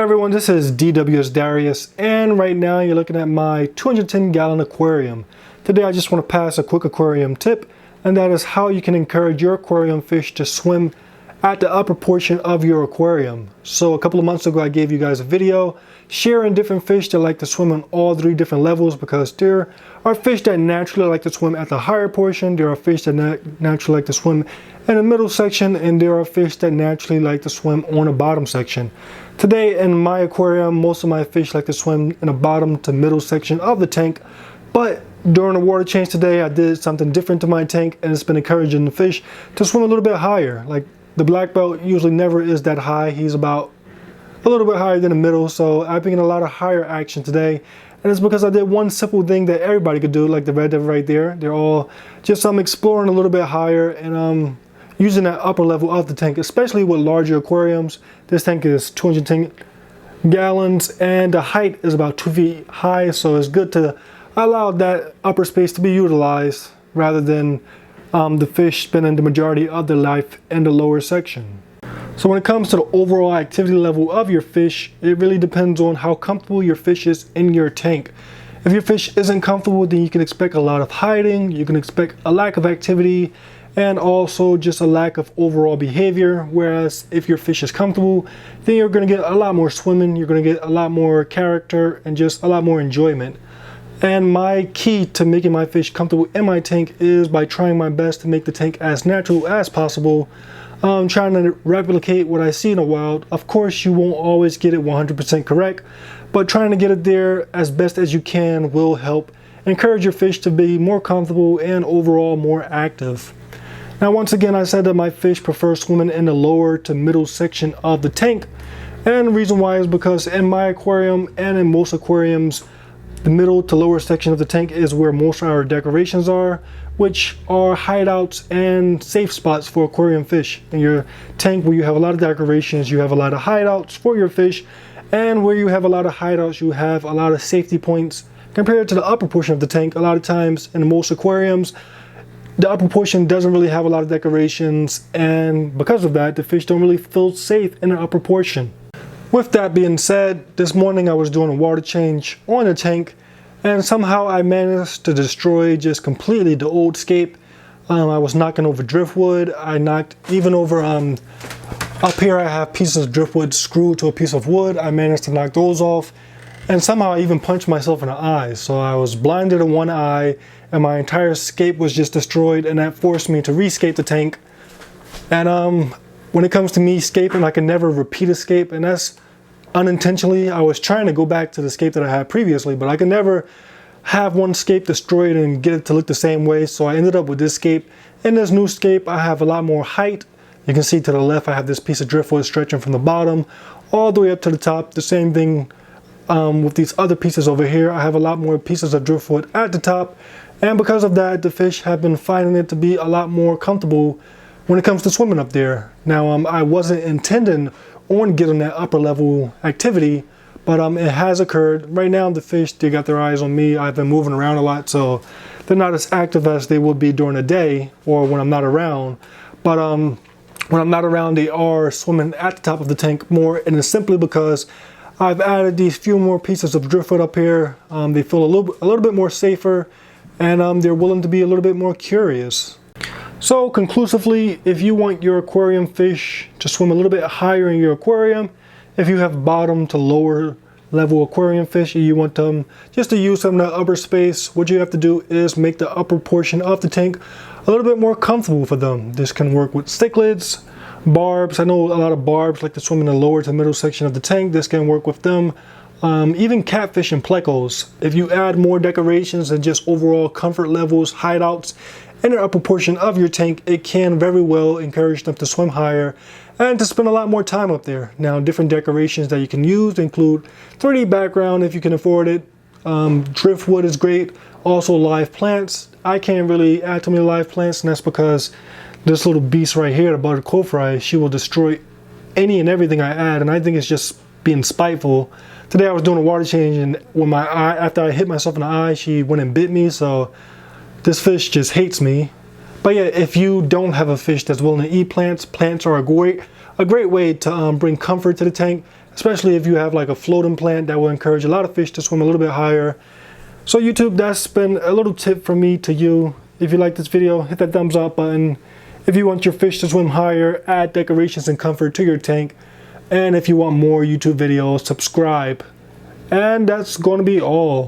everyone, this is DWS Darius, and right now you're looking at my 210-gallon aquarium. Today I just want to pass a quick aquarium tip, and that is how you can encourage your aquarium fish to swim at the upper portion of your aquarium. So a couple of months ago I gave you guys a video sharing different fish that like to swim on all three different levels, because there are fish that naturally like to swim at the higher portion, there are fish that naturally like to swim in the middle section, and there are fish that naturally like to swim on the bottom section. Today in my aquarium, most of my fish like to swim in the bottom to middle section of the tank, but during the water change today I did something different to my tank, and it's been encouraging the fish to swim a little bit higher. Like the black belt usually never is that high, he's about a little bit higher than the middle, so I've been getting a lot of higher action today, and it's because I did one simple thing that everybody could do, like the red devil right there. They're all just exploring a little bit higher and using that upper level of the tank, especially with larger aquariums. This tank is 210 gallons and the height is about 2 feet high, so it's good to allow that upper space to be utilized rather than the fish spending the majority of their life in the lower section. So when it comes to the overall activity level of your fish, it really depends on how comfortable your fish is in your tank. If your fish isn't comfortable, then you can expect a lot of hiding, you can expect a lack of activity, and also just a lack of overall behavior. Whereas if your fish is comfortable, then you're going to get a lot more swimming, you're going to get a lot more character, and just a lot more enjoyment. And my key to making my fish comfortable in my tank is by trying my best to make the tank as natural as possible. Trying to replicate what I see in the wild. Of course, you won't always get it 100% correct, but trying to get it there as best as you can will help encourage your fish to be more comfortable and overall more active. Now, once again, I said that my fish prefer swimming in the lower to middle section of the tank, and the reason why is because in my aquarium and in most aquariums, the middle to lower section of the tank is where most of our decorations are, which are hideouts and safe spots for aquarium fish. In your tank where you have a lot of decorations, you have a lot of hideouts for your fish, and where you have a lot of hideouts, you have a lot of safety points. Compared to the upper portion of the tank, a lot of times in most aquariums, the upper portion doesn't really have a lot of decorations, and because of that, the fish don't really feel safe in the upper portion. With that being said, this morning I was doing a water change on the tank, and somehow I managed to destroy just completely the old scape. I was knocking over driftwood. I knocked even over, up here I have pieces of driftwood screwed to a piece of wood. I managed to knock those off, and somehow I even punched myself in the eye. So I was blinded in one eye, and my entire scape was just destroyed, and that forced me to rescape the tank. And when it comes to me scaping, I can never repeat a scape, and that's unintentionally. I was trying to go back to the scape that I had previously, but I can never have one scape destroyed and get it to look the same way, so I ended up with this scape. In this new scape, I have a lot more height. You can see to the left I have this piece of driftwood stretching from the bottom all the way up to the top. The same thing with these other pieces over here. I have a lot more pieces of driftwood at the top, and because of that, the fish have been finding it to be a lot more comfortable when it comes to swimming up there. Now, I wasn't intending on getting that upper level activity, but it has occurred. Right now the fish, they got their eyes on me. I've been moving around a lot, so they're not as active as they would be during the day or when I'm not around. But when I'm not around, they are swimming at the top of the tank more, and it's simply because I've added these few more pieces of driftwood up here. They feel a little bit more safer, and they're willing to be a little bit more curious. So conclusively, if you want your aquarium fish to swim a little bit higher in your aquarium, if you have bottom to lower level aquarium fish and you want them just to use some of the upper space, what you have to do is make the upper portion of the tank a little bit more comfortable for them. This can work with cichlids, barbs. I know a lot of barbs like to swim in the lower to middle section of the tank. This can work with them. Even catfish and plecos. If you add more decorations and just overall comfort levels, hideouts in the upper portion of your tank, it can very well encourage them to swim higher and to spend a lot more time up there. Now, different decorations that you can use include 3D background if you can afford it. Driftwood is great. Also live plants. I can't really add too many live plants, and that's because this little beast right here, the butter cofry, she will destroy any and everything I add, and I think it's just being spiteful. Today I was doing a water change, and when my eye, after I hit myself in the eye, she went and bit me, so this fish just hates me. But yeah, if you don't have a fish that's willing to eat plants, plants are a great way to bring comfort to the tank especially if you have like a floating plant. That will encourage a lot of fish to swim a little bit higher. So YouTube, that's been a little tip from me to you. If you like this video, hit that thumbs up button. If you want your fish to swim higher, add decorations and comfort to your tank. And if you want more YouTube videos, subscribe. And that's going to be all.